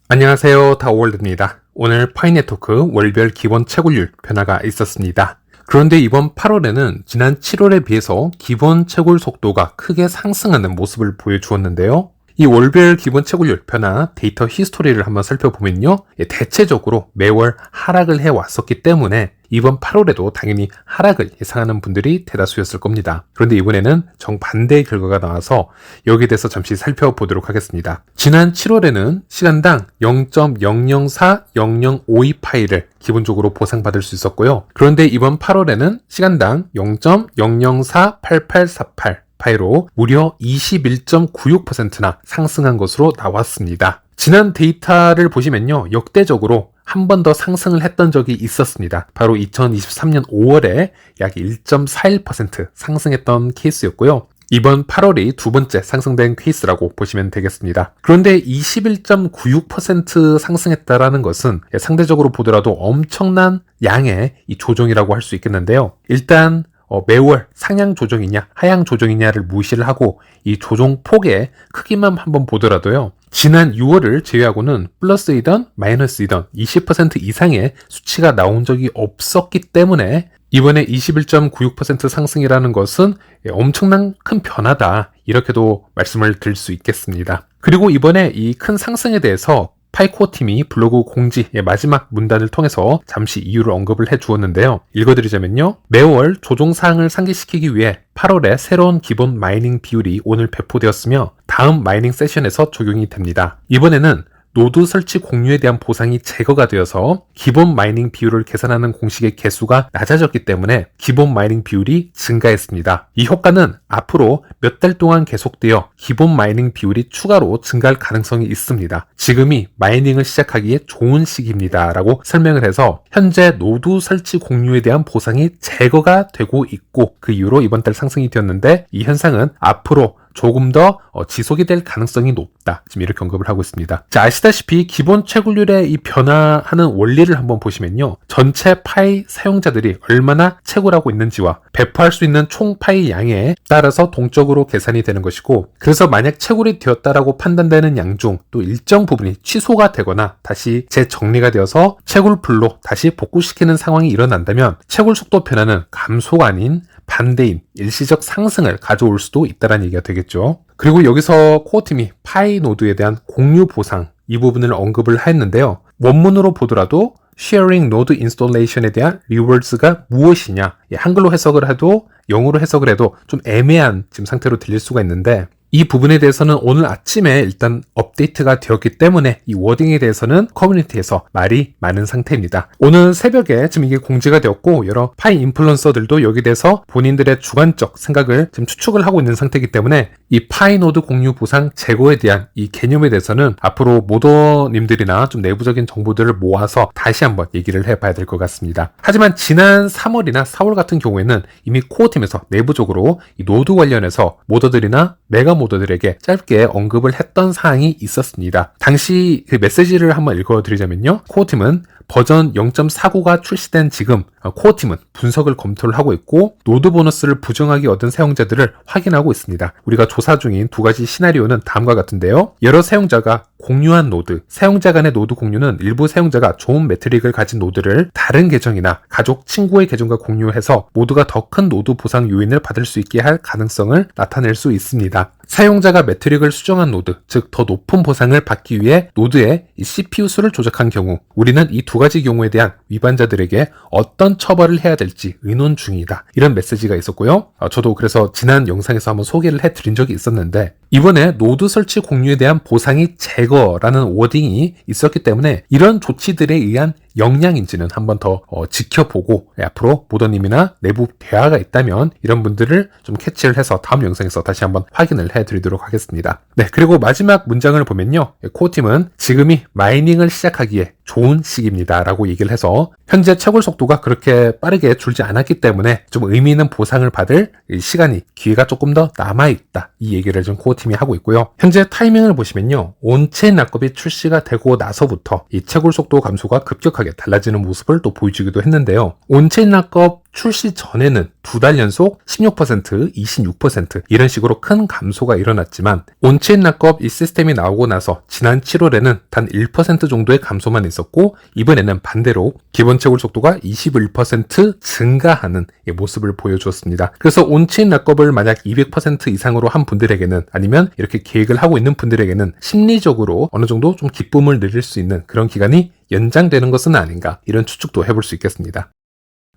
안녕하세요, 다오월드입니다. 오늘 파이네트워크 월별 기본 채굴률 변화가 있었습니다. 그런데 이번 8월에는 지난 7월에 비해서 기본 채굴 속도가 크게 상승하는 모습을 보여주었는데요. 이 월별 기본 채굴률 변화 데이터 히스토리를 한번 살펴보면요. 대체적으로 매월 하락을 해왔었기 때문에 이번 8월에도 당연히 하락을 예상하는 분들이 대다수였을 겁니다. 그런데 이번에는 정반대의 결과가 나와서 여기에 대해서 잠시 살펴보도록 하겠습니다. 지난 7월에는 시간당 0.004005 파일을 기본적으로 보상받을 수 있었고요. 그런데 이번 8월에는 시간당 0.0048848 파이로 무려 21.96%나 상승한 것으로 나왔습니다. 지난 데이터를 보시면요. 역대적으로 한 번 더 상승을 했던 적이 있었습니다. 바로 2023년 5월에 약 1.41% 상승했던 케이스였고요. 이번 8월이 두 번째 상승된 케이스라고 보시면 되겠습니다. 그런데 21.96% 상승했다라는 것은 상대적으로 보더라도 엄청난 양의 이 조정이라고 할 수 있겠는데요. 일단 매월 상향 조정이냐 하향 조정이냐를 무시를 하고 이 조정 폭의 크기만 한번 보더라도요. 지난 6월을 제외하고는 플러스이던 마이너스이던 20% 이상의 수치가 나온 적이 없었기 때문에 이번에 21.96% 상승이라는 것은 엄청난 큰 변화다. 이렇게도 말씀을 드릴 수 있겠습니다. 그리고 이번에 이 큰 상승에 대해서 파이코어 팀이 블로그 공지의 마지막 문단을 통해서 잠시 이유를 언급을 해주었는데요. 읽어드리자면요. 매월 조정사항을 상기시키기 위해 8월에 새로운 기본 마이닝 비율이 오늘 배포되었으며 다음 마이닝 세션에서 적용이 됩니다. 이번에는 노드 설치 공유에 대한 보상이 제거가 되어서 기본 마이닝 비율을 계산하는 공식의 개수가 낮아졌기 때문에 기본 마이닝 비율이 증가했습니다. 이 효과는 앞으로 몇 달 동안 계속되어 기본 마이닝 비율이 추가로 증가할 가능성이 있습니다. 지금이 마이닝을 시작하기에 좋은 시기입니다. 라고 설명을 해서 현재 노드 설치 공유에 대한 보상이 제거가 되고 있고 그 이후로 이번 달 상승이 되었는데 이 현상은 앞으로 조금 더 지속이 될 가능성이 높다. 지금 이렇게 언급을 하고 있습니다. 자, 아시다시피 기본 채굴률의 이 변화하는 원리를 한번 보시면요. 전체 파이 사용자들이 얼마나 채굴하고 있는지와 배포할 수 있는 총 파이 양에 따라서 동적으로 계산이 되는 것이고 그래서 만약 채굴이 되었다라고 판단되는 양 중 또 일정 부분이 취소가 되거나 다시 재정리가 되어서 채굴풀로 다시 복구시키는 상황이 일어난다면 채굴 속도 변화는 감소가 아닌 반대인 일시적 상승을 가져올 수도 있다는 얘기가 되겠죠. 그리고 여기서 코어팀이 파이 노드에 대한 공유 보상 이 부분을 언급을 했는데요. 원문으로 보더라도 Sharing Node Installation에 대한 리워드가 무엇이냐 한글로 해석을 해도 영어로 해석을 해도 좀 애매한 지금 상태로 들릴 수가 있는데 이 부분에 대해서는 오늘 아침에 일단 업데이트가 되었기 때문에 이 워딩에 대해서는 커뮤니티에서 말이 많은 상태입니다. 오늘 새벽에 지금 이게 공지가 되었고 여러 파이 인플루언서들도 여기에 대해서 본인들의 주관적 생각을 지금 추측을 하고 있는 상태이기 때문에 이 파이 노드 공유 보상 제거에 대한 이 개념에 대해서는 앞으로 모더님들이나 좀 내부적인 정보들을 모아서 다시 한번 얘기를 해봐야 될 것 같습니다. 하지만 지난 3월이나 4월 같은 경우에는 이미 코어팀에서 내부적으로 이 노드 관련해서 모더들이나 메가 모더들에게 짧게 언급을 했던 사항이 있었습니다. 당시 그 메시지를 한번 읽어드리자면요. 코어팀은 버전 0.49가 출시된 지금 코어팀은 분석을 검토를 하고 있고 노드 보너스를 부정하게 얻은 사용자들을 확인하고 있습니다. 우리가 조사 중인 두 가지 시나리오는 다음과 같은데요. 여러 사용자가 공유한 노드, 사용자 간의 노드 공유는 일부 사용자가 좋은 매트릭을 가진 노드를 다른 계정이나 가족, 친구의 계정과 공유해서 모두가 더 큰 노드 보상 요인을 받을 수 있게 할 가능성을 나타낼 수 있습니다. 사용자가 매트릭을 수정한 노드, 즉 더 높은 보상을 받기 위해 노드의 CPU 수를 조작한 경우 우리는 이 두 가지 경우에 대한 위반자들에게 어떤 처벌을 해야 될지 의논 중이다. 이런 메시지가 있었고요. 저도 그래서 지난 영상에서 한번 소개를 해드린 적이 있었는데 이번에 노드 설치 공유에 대한 보상이 제거라는 워딩이 있었기 때문에 이런 조치들에 의한 영향인지는 한번 더 지켜보고 앞으로 모더님이나 내부 대화가 있다면 이런 분들을 좀 캐치를 해서 다음 영상에서 다시 한번 확인을 해드리도록 하겠습니다. 네, 그리고 마지막 문장을 보면요. 코어팀은 지금이 마이닝을 시작하기에 좋은 시기입니다 라고 얘기를 해서 현재 채굴 속도가 그렇게 빠르게 줄지 않았기 때문에 좀 의미 있는 보상을 받을 시간이 기회가 조금 더 남아있다 이 얘기를 좀 코어팀이 하고 있고요. 현재 타이밍을 보시면요. 온체인 락업이 출시가 되고 나서부터 이 채굴 속도 감소가 급격하게 달라지는 모습을 또 보여주기도 했는데요. 온체인 락업 출시 전에는 2달 연속 16%, 26% 이런 식으로 큰 감소가 일어났지만 온체인 락업 이 시스템이 나오고 나서 지난 7월에는 단 1% 정도의 감소만 있었고 이번에는 반대로 기본 채굴 속도가 21% 증가하는 모습을 보여주었습니다. 그래서 온체인 락업을 만약 200% 이상으로 한 분들에게는 아니면 이렇게 계획을 하고 있는 분들에게는 심리적으로 어느 정도 좀 기쁨을 누릴 수 있는 그런 기간이 연장되는 것은 아닌가 이런 추측도 해볼 수 있겠습니다.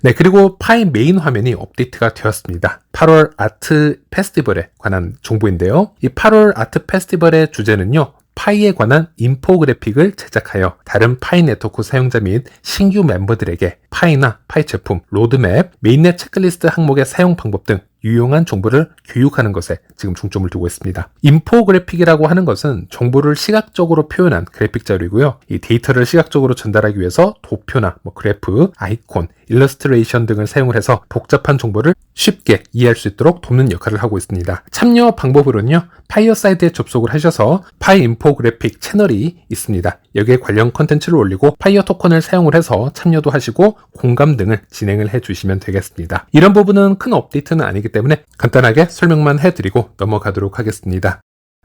네, 그리고 파이 메인 화면이 업데이트가 되었습니다. 8월 아트 페스티벌에 관한 정보인데요. 이 8월 아트 페스티벌의 주제는요. 파이에 관한 인포그래픽을 제작하여 다른 파이 네트워크 사용자 및 신규 멤버들에게 파이나 파이 제품, 로드맵, 메인넷 체크리스트 항목의 사용 방법 등 유용한 정보를 교육하는 것에 지금 중점을 두고 있습니다. 인포그래픽이라고 하는 것은 정보를 시각적으로 표현한 그래픽 자료이고요. 이 데이터를 시각적으로 전달하기 위해서 도표나 그래프, 아이콘, 일러스트레이션 등을 사용을 해서 복잡한 정보를 쉽게 이해할 수 있도록 돕는 역할을 하고 있습니다. 참여 방법으로는요. 파이어 사이트에 접속을 하셔서 파이 인포그래픽 채널이 있습니다. 여기에 관련 컨텐츠를 올리고 파이어 토큰을 사용을 해서 참여도 하시고 공감 등을 진행을 해주시면 되겠습니다. 이런 부분은 큰 업데이트는 아니기 때문에 간단하게 설명만 해드리고 넘어가도록 하겠습니다.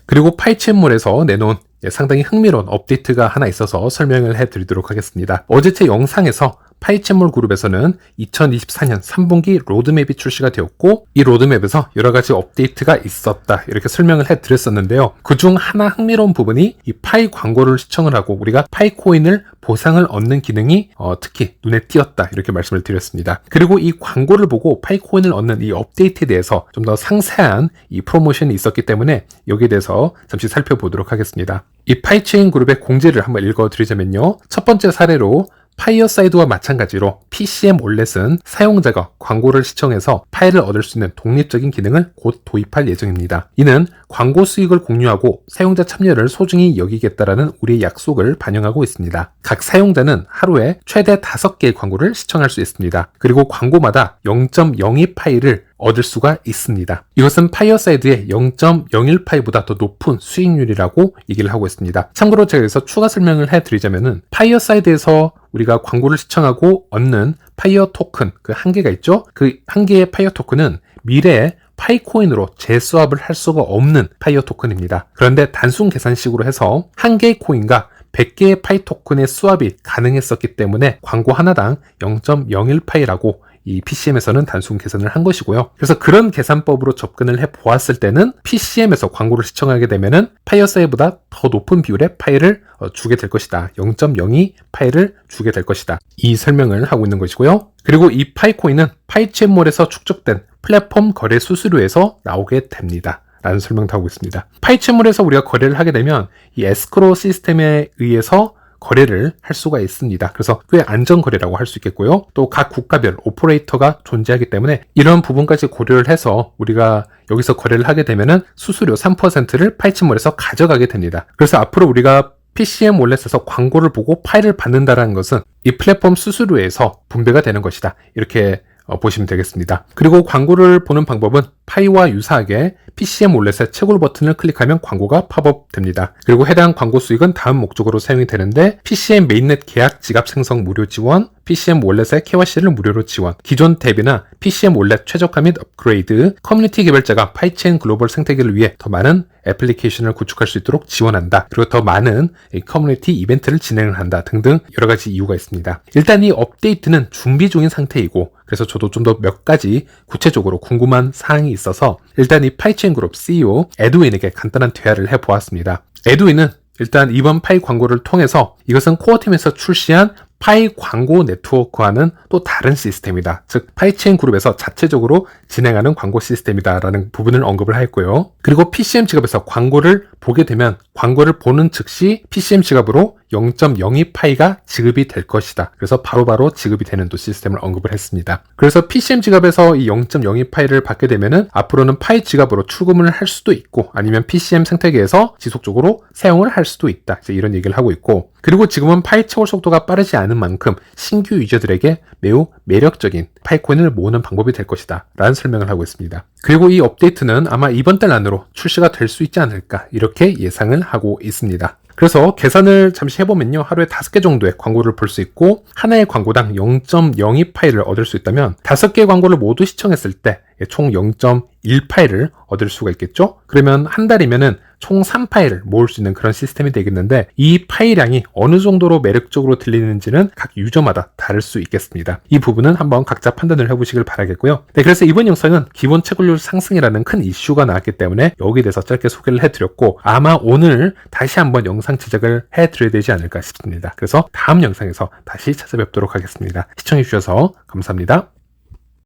그리고 파이챗몰에서 내놓은 상당히 흥미로운 업데이트가 하나 있어서 설명을 해드리도록 하겠습니다. 어제 제 영상에서 파이챗몰 그룹에서는 2024년 3분기 로드맵이 출시가 되었고 이 로드맵에서 여러가지 업데이트가 있었다 이렇게 설명을 해드렸었는데요. 그중 하나 흥미로운 부분이 이 파이 광고를 시청을 하고 우리가 파이코인을 보상을 얻는 기능이 특히 눈에 띄었다 이렇게 말씀을 드렸습니다. 그리고 이 광고를 보고 파이코인을 얻는 이 업데이트에 대해서 좀 더 상세한 이 프로모션이 있었기 때문에 여기에 대해서 잠시 살펴보도록 하겠습니다. 이 파이체인 그룹의 공지를 한번 읽어드리자면요. 첫 번째 사례로 파이어사이드와 마찬가지로 PCM 올렛은 사용자가 광고를 시청해서 파일을 얻을 수 있는 독립적인 기능을 곧 도입할 예정입니다. 이는 광고 수익을 공유하고 사용자 참여를 소중히 여기겠다라는 우리의 약속을 반영하고 있습니다. 각 사용자는 하루에 최대 5개의 광고를 시청할 수 있습니다. 그리고 광고마다 0.02 파일을 얻을 수가 있습니다. 이것은 파이어사이드의 0.01 파이보다 더 높은 수익률이라고 얘기를 하고 있습니다. 참고로 제가 여기서 추가 설명을 해드리자면은 파이어사이드에서 우리가 광고를 시청하고 얻는 파이어 토큰 그 한 개가 있죠. 그 한 개의 파이어 토큰은 미래에 파이코인으로 재수합을 할 수가 없는 파이어 토큰입니다. 그런데 단순 계산식으로 해서 한 개의 코인과 100개의 파이 토큰의 수합이 가능했었기 때문에 광고 하나당 0.01 파이라고 이 PCM에서는 단순 계산을 한 것이고요. 그래서 그런 계산법으로 접근을 해 보았을 때는 PCM에서 광고를 시청하게 되면은 파이어사이보다 더 높은 비율의 파일을 주게 될 것이다. 0.02 파일을 주게 될 것이다. 이 설명을 하고 있는 것이고요. 그리고 이 파이코인은 파이챗몰에서 축적된 플랫폼 거래 수수료에서 나오게 됩니다. 라는 설명도 하고 있습니다. 파이챗몰에서 우리가 거래를 하게 되면 이 에스크로 시스템에 의해서 거래를 할 수가 있습니다. 그래서 꽤 안전거래라고 할 수 있겠고요. 또 각 국가별 오퍼레이터가 존재하기 때문에 이런 부분까지 고려를 해서 우리가 여기서 거래를 하게 되면은 수수료 3%를 파이챗몰에서 가져가게 됩니다. 그래서 앞으로 우리가 PCM 월렛에서 광고를 보고 파일을 받는다는 것은 이 플랫폼 수수료에서 분배가 되는 것이다. 이렇게 보시면 되겠습니다. 그리고 광고를 보는 방법은 파이와 유사하게 PCM 월렛의 채굴 버튼을 클릭하면 광고가 팝업 됩니다. 그리고 해당 광고 수익은 다음 목적으로 사용이 되는데 PCM 메인넷 계약 지갑 생성 무료 지원, PCM 월렛의 KYC를 무료로 지원, 기존 탭이나 PCM 월렛 최적화 및 업그레이드, 커뮤니티 개발자가 파이체인 글로벌 생태계를 위해 더 많은 애플리케이션을 구축할 수 있도록 지원한다. 그리고 더 많은 커뮤니티 이벤트를 진행을 한다. 등등 여러 가지 이유가 있습니다. 일단 이 업데이트는 준비 중인 상태이고 그래서 저도 좀 더 몇 가지 구체적으로 궁금한 사항이 있어서 일단 이 파이체인 그룹 CEO 에드윈에게 간단한 대화를 해보았습니다. 에드윈은 일단 이번 파이 광고를 통해서 이것은 코어팀에서 출시한 파이 광고 네트워크와는 또 다른 시스템이다. 즉 파이체인 그룹에서 자체적으로 진행하는 광고 시스템이다라는 부분을 언급을 했고요. 그리고 PCM 지갑에서 광고를 보게 되면 광고를 보는 즉시 PCM 지갑으로 0.02 파이가 지급이 될 것이다. 그래서 바로바로 지급이 되는 또 시스템을 언급을 했습니다. 그래서 PCM 지갑에서 이 0.02 파이를 받게 되면은 앞으로는 파이 지갑으로 출금을 할 수도 있고 아니면 PCM 생태계에서 지속적으로 사용을 할 수도 있다. 이제 이런 얘기를 하고 있고 그리고 지금은 파이 채굴 속도가 빠르지 않은 만큼 신규 유저들에게 매우 매력적인 파이코인을 모으는 방법이 될 것이다 라는 설명을 하고 있습니다. 그리고 이 업데이트는 아마 이번 달 안으로 출시가 될 수 있지 않을까 이렇게 예상을 하고 있습니다. 그래서 계산을 잠시 해보면요. 하루에 5개 정도의 광고를 볼 수 있고 하나의 광고당 0.02 파일을 얻을 수 있다면 5개의 광고를 모두 시청했을 때 총 0.1 파일을 얻을 수가 있겠죠. 그러면 한 달이면은 총 3파일을 모을 수 있는 그런 시스템이 되겠는데 이 파일량이 어느 정도로 매력적으로 들리는지는 각 유저마다 다를 수 있겠습니다. 이 부분은 한번 각자 판단을 해보시길 바라겠고요. 네, 그래서 이번 영상은 기본 채굴률 상승이라는 큰 이슈가 나왔기 때문에 여기에 대해서 짧게 소개를 해드렸고 아마 오늘 다시 한번 영상 제작을 해드려야 되지 않을까 싶습니다. 그래서 다음 영상에서 다시 찾아뵙도록 하겠습니다. 시청해주셔서 감사합니다.